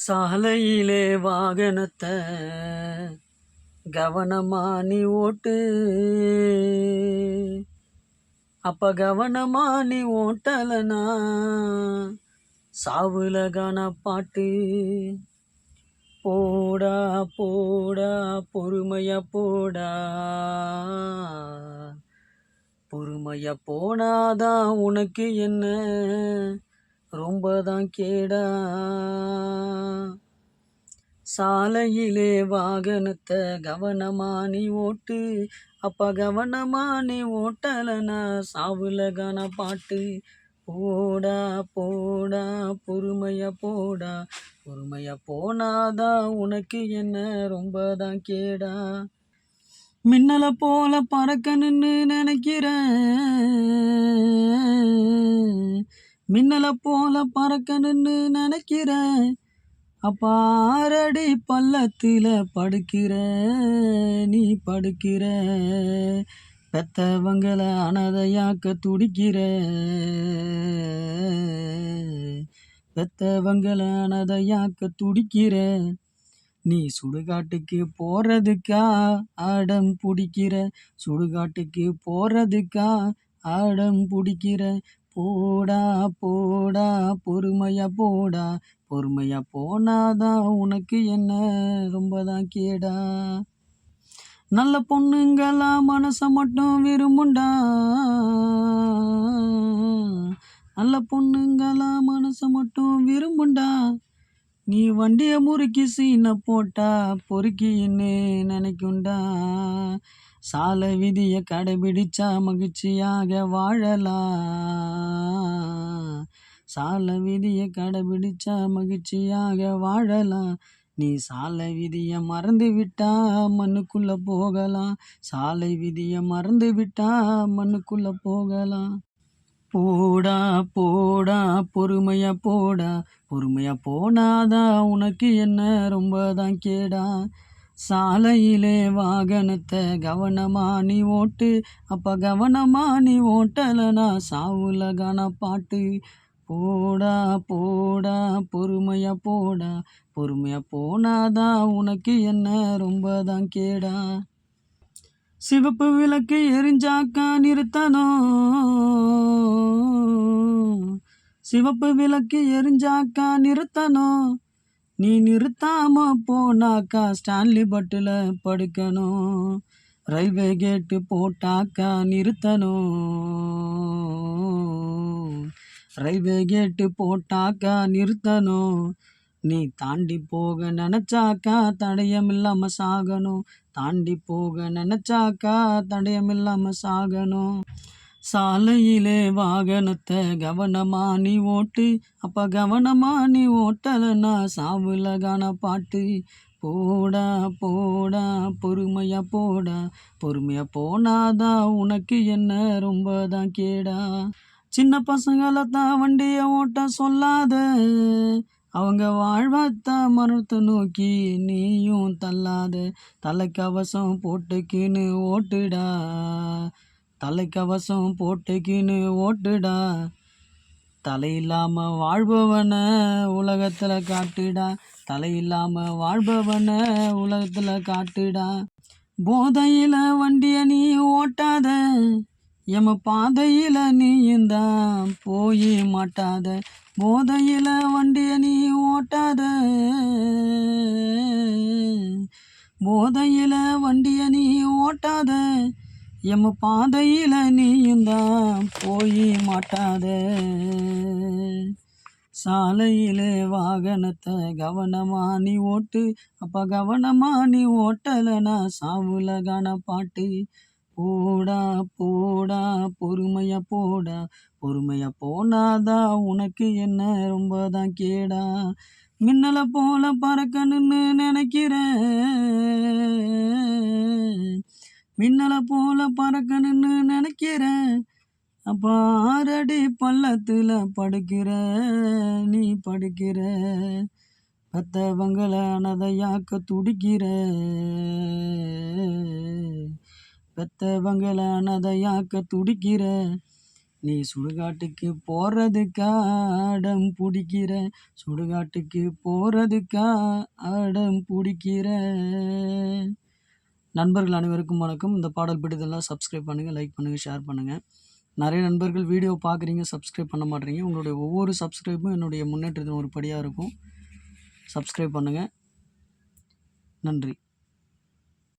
சாலையிலே வாகனத்தை கவனமா நீ ஓட்டு. அப்ப கவனமா நீ ஓட்டலனா சாவுல கான பாட்டு. போடா போடா பொறுமையா போடா, பொறுமையா போனாதான் உனக்கு என்ன ரொம்பதான் கேடா. சாலையிலே வாகனத்தை கவனமா நீ ஓட்டு. அப்ப கவனமா நீ ஓட்டலனா சாவுல கான பாட்டு. போடா போடா பொறுமையா போடா, பொறுமையா போனாதான் உனக்கு என்ன ரொம்பதான் கேடா. மின்னல போல பறக்கணுன்னு நினைக்கிறேன், மின்னல போல பறக்கணுன்னு நினைக்கிறேன். அப்ப 6 அடி பள்ளத்தில படுக்கிற நீ படுக்கிற. பெத்தவங்கள அனாதையாக்க துடிக்கிற, பெத்தவங்கள அனாதையாக்க துடிக்கிற. நீ சுடுகாட்டுக்கு போறதுக்கா அடம் பிடிக்கிற, சுடுகாட்டுக்கு போறதுக்கா அடம் பிடிக்கிற. போடா போடா பொறுமையா போடா, பொறுமையா போனாதான் உனக்கு என்ன ரொம்பதான் கேடா. நல்ல பொண்ணுங்களாம் மனச மட்டும் விரும்புண்டா, நல்ல பொண்ணுங்களாம் மனச மட்டும் விரும்புண்டா. நீ வண்டிய முறுக்கி சீன போட்டா பொறுக்கின்னு நினைக்குண்டா. சாலை விதிய கடைபிடிச்சா மகிழ்ச்சியாக வாழலாம், சாலை விதிய கடைபிடிச்சா மகிழ்ச்சியாக வாழலாம். நீ சாலை விதிய மறந்து விட்டா மண்ணுக்குள்ள போகலாம், சாலை விதிய மறந்து விட்டா மண்ணுக்குள்ள போகலாம். போடா போடா பொறுமையா போடா, பொறுமையா போனாதான் உனக்கு என்ன ரொம்பதான் கேடா. சாலையிலே வாகனத்தை கவனமா நீ ஓட்டு. அப்ப கவனமா நீ ஓட்டலனா சாவுல கான பாட்டு. போடா போடா பொறுமையா போடா, பொறுமையா போனாதான் உனக்கு என்ன ரொம்பதான் கேடா. சிவப்பு விளக்கு எரிஞ்சாக்கா நிறுத்தணும், சிவப்பு விளக்கு எரிஞ்சாக்கா நிறுத்தணும். நீ நிறுத்தாம போனாக்கா ஸ்டான்லி பட்டில் படுக்கணும். ரயில்வே கேட்டு போட்டாக்கா நிறுத்தணும், ரயில்வே கேட்டு போட்டாக்கா நிறுத்தணும். நீ தாண்டி போக நினைச்சாக்கா தடயம் இல்லாம சாகணும், தாண்டி போக நினைச்சாக்கா தடயம் இல்லாம சாகணும். சாலையிலே வாகனத்தை கவனமா நீ ஓட்டு. அப்ப கவனமா நீ ஓட்டலனா சாவுல கான பாட்டு. போடா போடா பொறுமையா போடா, பொறுமையா போனாதான் உனக்கு என்ன ரொம்பதான் கேடா. சின்ன பசங்களை தான் வண்டியை ஓட்ட சொல்லாத, அவங்க வாழ்வத்தான் மரத்தை நோக்கி நீயும் தள்ளாத. தலைக்கவசம் போட்டுக்கின்னு ஓட்டுடா, தலைக்கவசம் போட்டுக்கின்னு ஓட்டுடா. தலையில்லாம வாழ்பவன உலகத்துல காட்டுடா, தலையில்லாம வாழ்பவன உலகத்துல காட்டுடா. போதையில வண்டிய நீ ஓட்டாத, எம பாதையில நீயும் தான் போய் மாட்டாத. போதையில வண்டிய நீ ஓட்டாத, போதையில வண்டிய நீ ஓட்டாத. எம பாதையில நீயும் தான் போய் மாட்டாத. சாலையிலே வாகனத்தை கவனமா நீ ஓட்டு. அப்ப கவனமா நீ ஓட்டலனா சாவுல கான பாட்டு. போடா போடா பொறுமையா போடா, பொறுமையா போனாதான் உனக்கு என்ன ரொம்பதான் கேடா. மின்னல போல பறக்கணுன்னு நினைக்கிறேன், மின்னல போல பறக்கணுன்னு நினைக்கிறேன். அப்ப 6 அடி பள்ளத்துல படுக்கிற நீ படுக்கிற. பெத்தவங்கள அனாதையாக்க துடிக்கிற, பெத்தவங்கள அனாதையாக்க துடிக்கிற. நீ சுடுகாட்டுக்கு போறதுக்கா அடம் பிடிக்கிற, சுடுகாட்டுக்கு போறதுக்கா அடம் பிடிக்கிற. நண்பர்கள் அனைவருக்கும் வணக்கம். இந்த பாடல் பிடித்ததெல்லாம் சப்ஸ்கிரைப் பண்ணுங்கள், லைக் பண்ணுங்கள், ஷேர் பண்ணுங்கள். நிறைய நண்பர்கள் வீடியோ பார்க்குறீங்க, சப்ஸ்கிரைப் பண்ண மாட்டேறீங்க. உங்களுடைய ஒவ்வொரு சப்ஸ்கிரைப்பும் என்னுடைய முன்னேற்றத்தின் ஒரு படியாக இருக்கும். சப்ஸ்கிரைப் பண்ணுங்கள். நன்றி.